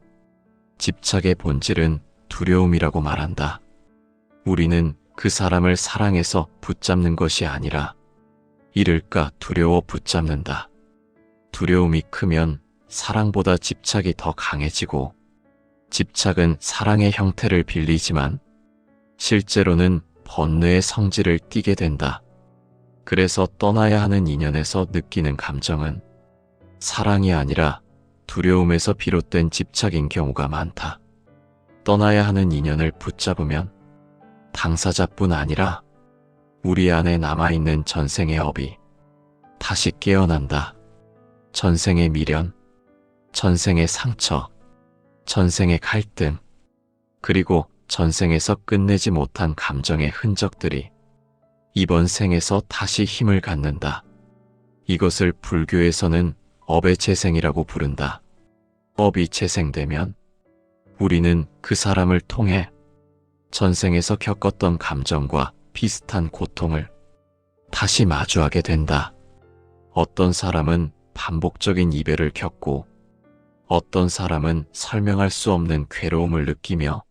집착의 본질은 두려움이라고 말한다. 우리는 그 사람을 사랑해서 붙잡는 것이 아니라 잃을까 두려워 붙잡는다. 두려움이 크면 사랑보다 집착이 더 강해지고, 집착은 사랑의 형태를 빌리지만 실제로는 번뇌의 성질을 띠게 된다. 그래서 떠나야 하는 인연에서 느끼는 감정은 사랑이 아니라 두려움에서 비롯된 집착인 경우가 많다. 떠나야 하는 인연을 붙잡으면 당사자뿐 아니라 우리 안에 남아있는 전생의 업이 다시 깨어난다. 전생의 미련, 전생의 상처, 전생의 갈등, 그리고 전생에서 끝내지 못한 감정의 흔적들이 이번 생에서 다시 힘을 갖는다. 이것을 불교에서는 업의 재생이라고 부른다. 업이 재생되면 우리는 그 사람을 통해 전생에서 겪었던 감정과 비슷한 고통을 다시 마주하게 된다. 어떤 사람은 반복적인 이별을 겪고, 어떤 사람은 설명할 수 없는 괴로움을 느끼며,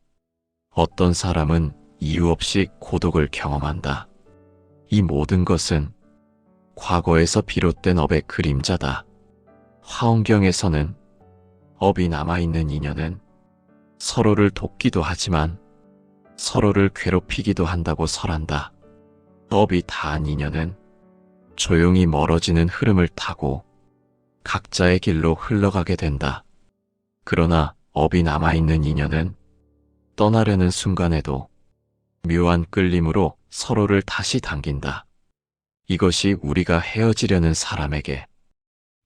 어떤 사람은 이유 없이 고독을 경험한다. 이 모든 것은 과거에서 비롯된 업의 그림자다. 화엄경에서는 업이 남아있는 인연은 서로를 돕기도 하지만 서로를 괴롭히기도 한다고 설한다. 업이 다한 인연은 조용히 멀어지는 흐름을 타고 각자의 길로 흘러가게 된다. 그러나 업이 남아있는 인연은 떠나려는 순간에도 묘한 끌림으로 서로를 다시 당긴다. 이것이 우리가 헤어지려는 사람에게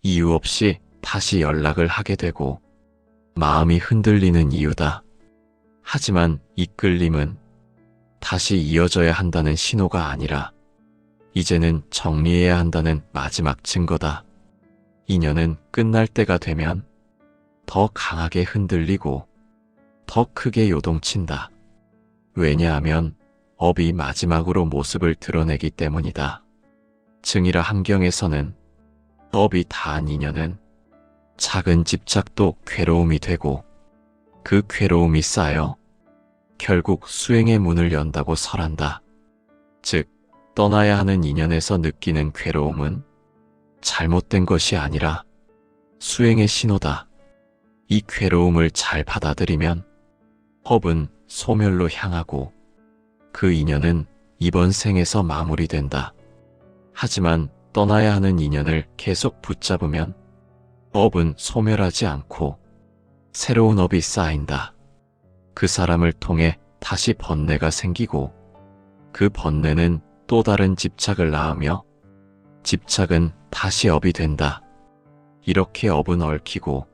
이유 없이 다시 연락을 하게 되고 마음이 흔들리는 이유다. 하지만 이 끌림은 다시 이어져야 한다는 신호가 아니라 이제는 정리해야 한다는 마지막 증거다. 인연은 끝날 때가 되면 더 강하게 흔들리고 더 크게 요동친다. 왜냐하면 업이 마지막으로 모습을 드러내기 때문이다. 증이라 함경에서는 업이 다한 인연은 작은 집착도 괴로움이 되고 그 괴로움이 쌓여 결국 수행의 문을 연다고 설한다. 즉, 떠나야 하는 인연에서 느끼는 괴로움은 잘못된 것이 아니라 수행의 신호다. 이 괴로움을 잘 받아들이면 업은 소멸로 향하고 그 인연은 이번 생에서 마무리된다. 하지만 떠나야 하는 인연을 계속 붙잡으면 업은 소멸하지 않고 새로운 업이 쌓인다. 그 사람을 통해 다시 번뇌가 생기고 그 번뇌는 또 다른 집착을 낳으며 집착은 다시 업이 된다. 이렇게 업은 얽히고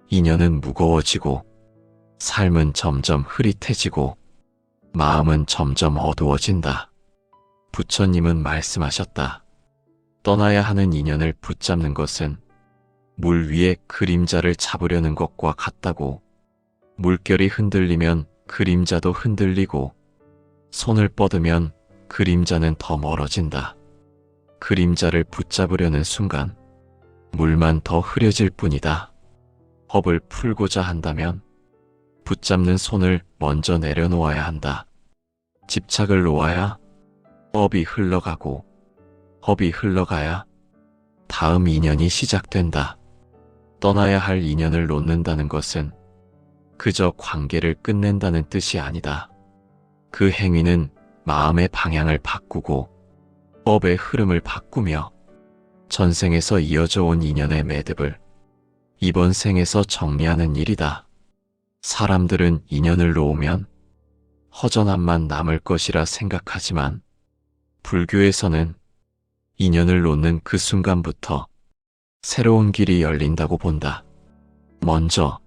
인연은 무거워지고 삶은 점점 흐릿해지고 마음은 점점 어두워진다. 부처님은 말씀하셨다. 떠나야 하는 인연을 붙잡는 것은 물 위에 그림자를 잡으려는 것과 같다고. 물결이 흔들리면 그림자도 흔들리고 손을 뻗으면 그림자는 더 멀어진다. 그림자를 붙잡으려는 순간 물만 더 흐려질 뿐이다. 업을 풀고자 한다면 붙잡는 손을 먼저 내려놓아야 한다. 집착을 놓아야 업이 흘러가고 업이 흘러가야 다음 인연이 시작된다. 떠나야 할 인연을 놓는다는 것은 그저 관계를 끝낸다는 뜻이 아니다. 그 행위는 마음의 방향을 바꾸고 업의 흐름을 바꾸며 전생에서 이어져 온 인연의 매듭을 이번 생에서 정리하는 일이다. 사람들은 인연을 놓으면 허전함만 남을 것이라 생각하지만 불교에서는 인연을 놓는 그 순간부터 새로운 길이 열린다고 본다. 먼저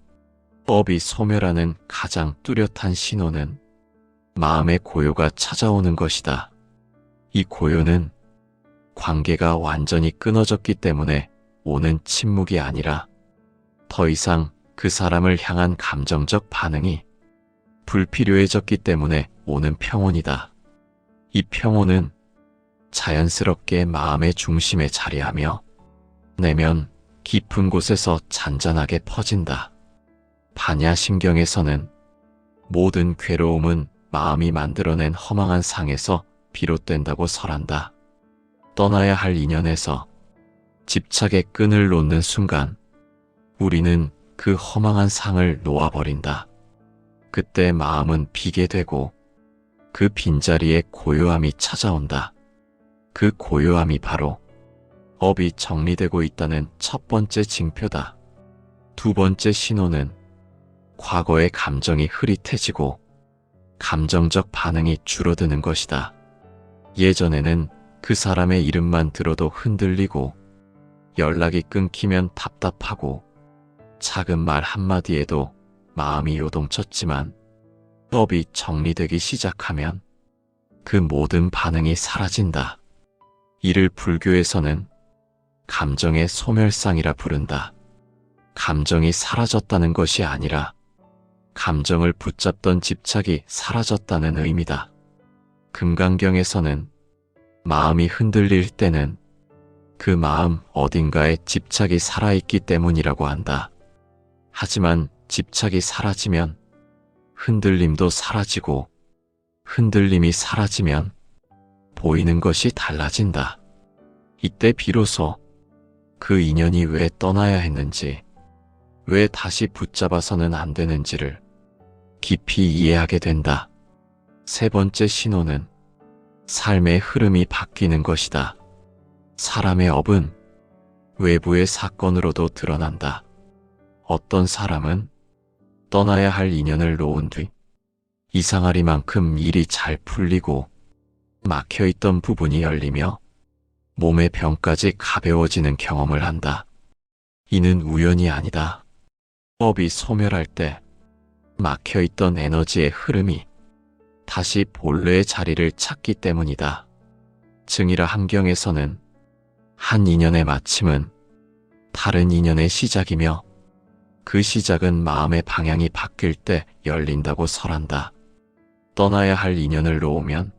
업이 소멸하는 가장 뚜렷한 신호는 마음의 고요가 찾아오는 것이다. 이 고요는 관계가 완전히 끊어졌기 때문에 오는 침묵이 아니라 더 이상 그 사람을 향한 감정적 반응이 불필요해졌기 때문에 오는 평온이다. 이 평온은 자연스럽게 마음의 중심에 자리하며 내면 깊은 곳에서 잔잔하게 퍼진다. 반야심경에서는 모든 괴로움은 마음이 만들어낸 허망한 상에서 비롯된다고 설한다. 떠나야 할 인연에서 집착의 끈을 놓는 순간 우리는 그 허망한 상을 놓아버린다. 그때 마음은 비게 되고 그 빈자리에 고요함이 찾아온다. 그 고요함이 바로 업이 정리되고 있다는 첫 번째 징표다. 두 번째 신호는 과거의 감정이 흐릿해지고 감정적 반응이 줄어드는 것이다. 예전에는 그 사람의 이름만 들어도 흔들리고 연락이 끊기면 답답하고 작은 말 한마디에도 마음이 요동쳤지만 업이 정리되기 시작하면 그 모든 반응이 사라진다. 이를 불교에서는 감정의 소멸상이라 부른다. 감정이 사라졌다는 것이 아니라 감정을 붙잡던 집착이 사라졌다는 의미다. 금강경에서는 마음이 흔들릴 때는 그 마음 어딘가에 집착이 살아있기 때문이라고 한다. 하지만 집착이 사라지면 흔들림도 사라지고 흔들림이 사라지면 보이는 것이 달라진다. 이때 비로소 그 인연이 왜 떠나야 했는지, 왜 다시 붙잡아서는 안 되는지를 깊이 이해하게 된다. 세 번째 신호는 삶의 흐름이 바뀌는 것이다. 사람의 업은 외부의 사건으로도 드러난다. 어떤 사람은 떠나야 할 인연을 놓은 뒤 이상하리만큼 일이 잘 풀리고 막혀있던 부분이 열리며 몸의 병까지 가벼워지는 경험을 한다. 이는 우연이 아니다. 업이 소멸할 때 막혀있던 에너지의 흐름이 다시 본래의 자리를 찾기 때문이다. 증이라 함경에서는 한 인연의 마침은 다른 인연의 시작이며 그 시작은 마음의 방향이 바뀔 때 열린다고 설한다. 떠나야 할 인연을 놓으면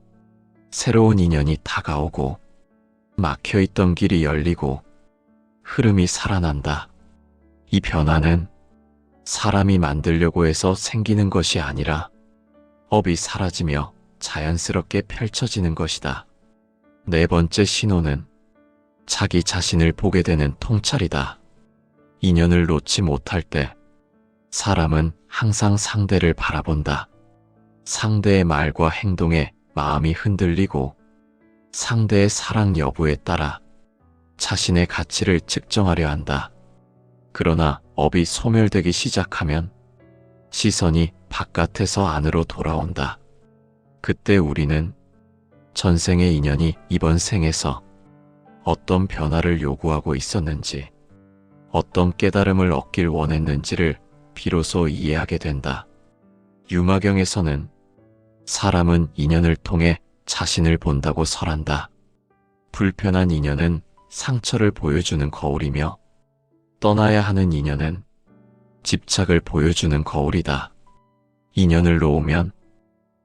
새로운 인연이 다가오고 막혀있던 길이 열리고 흐름이 살아난다. 이 변화는 사람이 만들려고 해서 생기는 것이 아니라 업이 사라지며 자연스럽게 펼쳐지는 것이다. 네 번째 신호는 자기 자신을 보게 되는 통찰이다. 인연을 놓지 못할 때 사람은 항상 상대를 바라본다. 상대의 말과 행동에 마음이 흔들리고 상대의 사랑 여부에 따라 자신의 가치를 측정하려 한다. 그러나 업이 소멸되기 시작하면 시선이 바깥에서 안으로 돌아온다. 그때 우리는 전생의 인연이 이번 생에서 어떤 변화를 요구하고 있었는지, 어떤 깨달음을 얻길 원했는지를 비로소 이해하게 된다. 유마경에서는 사람은 인연을 통해 자신을 본다고 설한다. 불편한 인연은 상처를 보여주는 거울이며 떠나야 하는 인연은 집착을 보여주는 거울이다. 인연을 놓으면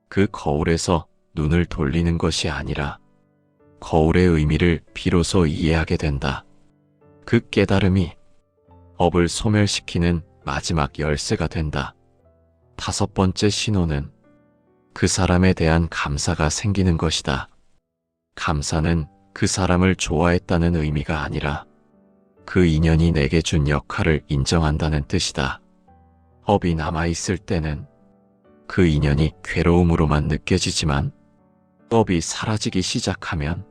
그 거울에서 눈을 돌리는 것이 아니라 거울의 의미를 비로소 이해하게 된다. 그 깨달음이 업을 소멸시키는 마지막 열쇠가 된다. 다섯 번째 신호는 그 사람에 대한 감사가 생기는 것이다. 감사는 그 사람을 좋아했다는 의미가 아니라 그 인연이 내게 준 역할을 인정한다는 뜻이다. 업이 남아있을 때는 그 인연이 괴로움으로만 느껴지지만 업이 사라지기 시작하면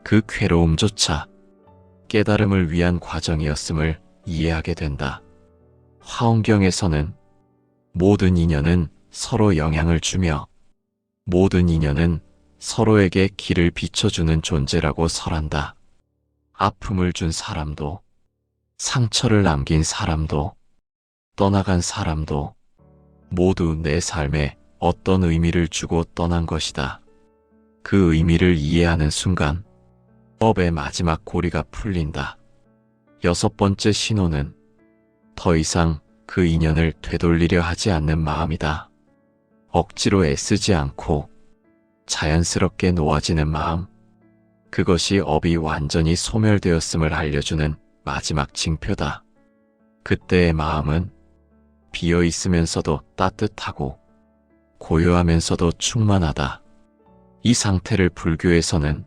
그 괴로움조차 깨달음을 위한 과정이었음을 이해하게 된다. 화엄경에서는 모든 인연은 서로 영향을 주며 모든 인연은 서로에게 길을 비춰주는 존재라고 설한다. 아픔을 준 사람도, 상처를 남긴 사람도, 떠나간 사람도 모두 내 삶에 어떤 의미를 주고 떠난 것이다. 그 의미를 이해하는 순간 업의 마지막 고리가 풀린다. 6번째 신호는 더 이상 그 인연을 되돌리려 하지 않는 마음이다. 억지로 애쓰지 않고 자연스럽게 놓아지는 마음. 그것이 업이 완전히 소멸되었음을 알려주는 마지막 징표다. 그때의 마음은 비어 있으면서도 따뜻하고 고요하면서도 충만하다. 이 상태를 불교에서는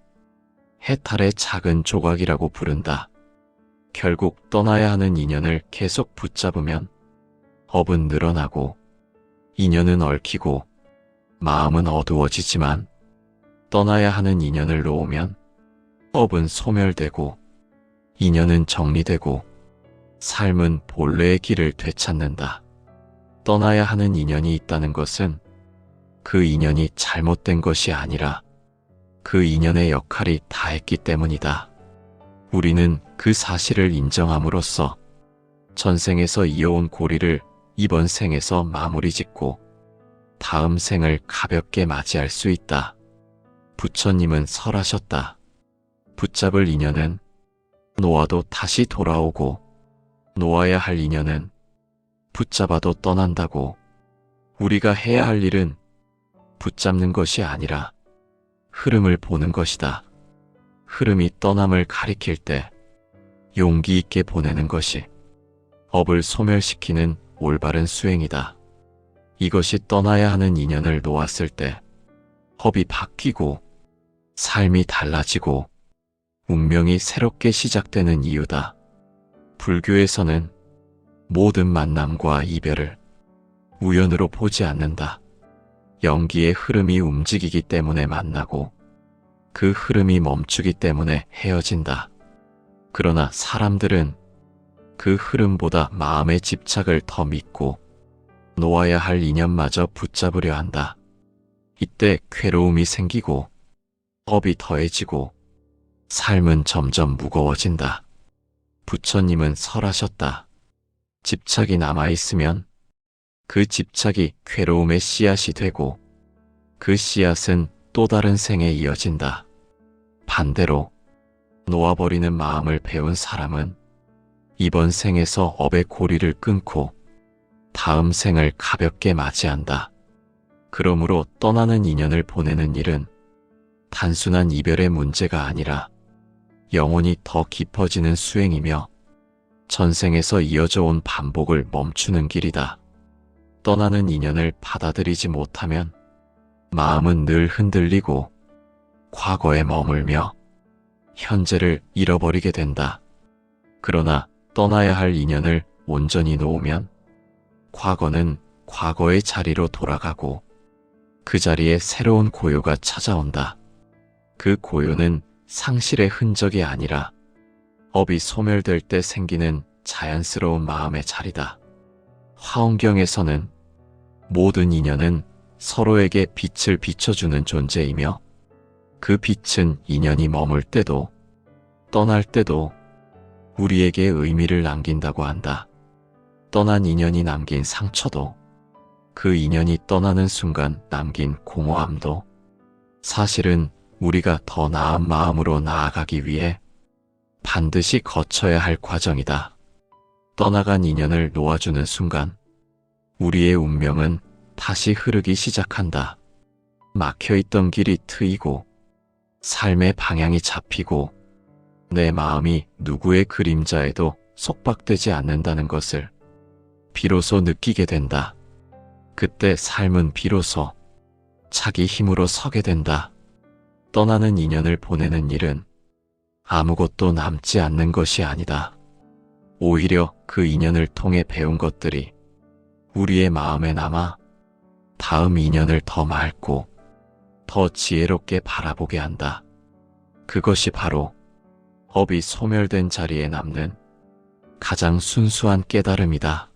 해탈의 작은 조각이라고 부른다. 결국 떠나야 하는 인연을 계속 붙잡으면 업은 늘어나고 인연은 얽히고 마음은 어두워지지만 떠나야 하는 인연을 놓으면 업은 소멸되고 인연은 정리되고 삶은 본래의 길을 되찾는다. 떠나야 하는 인연이 있다는 것은 그 인연이 잘못된 것이 아니라 그 인연의 역할이 다했기 때문이다. 우리는 그 사실을 인정함으로써 전생에서 이어온 고리를 이번 생에서 마무리 짓고 다음 생을 가볍게 맞이할 수 있다. 부처님은 설하셨다. 붙잡을 인연은 놓아도 다시 돌아오고 놓아야 할 인연은 붙잡아도 떠난다고. 우리가 해야 할 일은 붙잡는 것이 아니라 흐름을 보는 것이다. 흐름이 떠남을 가리킬 때 용기 있게 보내는 것이 업을 소멸시키는 올바른 수행이다. 이것이 떠나야 하는 인연을 놓았을 때 업이 바뀌고 삶이 달라지고 운명이 새롭게 시작되는 이유다. 불교에서는 모든 만남과 이별을 우연으로 보지 않는다. 연기의 흐름이 움직이기 때문에 만나고 그 흐름이 멈추기 때문에 헤어진다. 그러나 사람들은 그 흐름보다 마음의 집착을 더 믿고 놓아야 할 인연마저 붙잡으려 한다. 이때 괴로움이 생기고 업이 더해지고 삶은 점점 무거워진다. 부처님은 설하셨다. 집착이 남아있으면 그 집착이 괴로움의 씨앗이 되고 그 씨앗은 또 다른 생에 이어진다. 반대로 놓아버리는 마음을 배운 사람은 이번 생에서 업의 고리를 끊고 다음 생을 가볍게 맞이한다. 그러므로 떠나는 인연을 보내는 일은 단순한 이별의 문제가 아니라 영혼이 더 깊어지는 수행이며 전생에서 이어져 온 반복을 멈추는 길이다. 떠나는 인연을 받아들이지 못하면 마음은 늘 흔들리고 과거에 머물며 현재를 잃어버리게 된다. 그러나 떠나야 할 인연을 온전히 놓으면 과거는 과거의 자리로 돌아가고 그 자리에 새로운 고요가 찾아온다. 그 고요는 상실의 흔적이 아니라 업이 소멸될 때 생기는 자연스러운 마음의 자리다. 화엄경에서는 모든 인연은 서로에게 빛을 비춰주는 존재이며 그 빛은 인연이 머물 때도 떠날 때도 우리에게 의미를 남긴다고 한다. 떠난 인연이 남긴 상처도 그 인연이 떠나는 순간 남긴 공허함도 사실은 우리가 더 나은 마음으로 나아가기 위해 반드시 거쳐야 할 과정이다. 떠나간 인연을 놓아주는 순간 우리의 운명은 다시 흐르기 시작한다. 막혀있던 길이 트이고 삶의 방향이 잡히고 내 마음이 누구의 그림자에도 속박되지 않는다는 것을 비로소 느끼게 된다. 그때 삶은 비로소 자기 힘으로 서게 된다. 떠나는 인연을 보내는 일은 아무것도 남지 않는 것이 아니다. 오히려 그 인연을 통해 배운 것들이 우리의 마음에 남아 다음 인연을 더 맑고 더 지혜롭게 바라보게 한다. 그것이 바로 업이 소멸된 자리에 남는 가장 순수한 깨달음이다.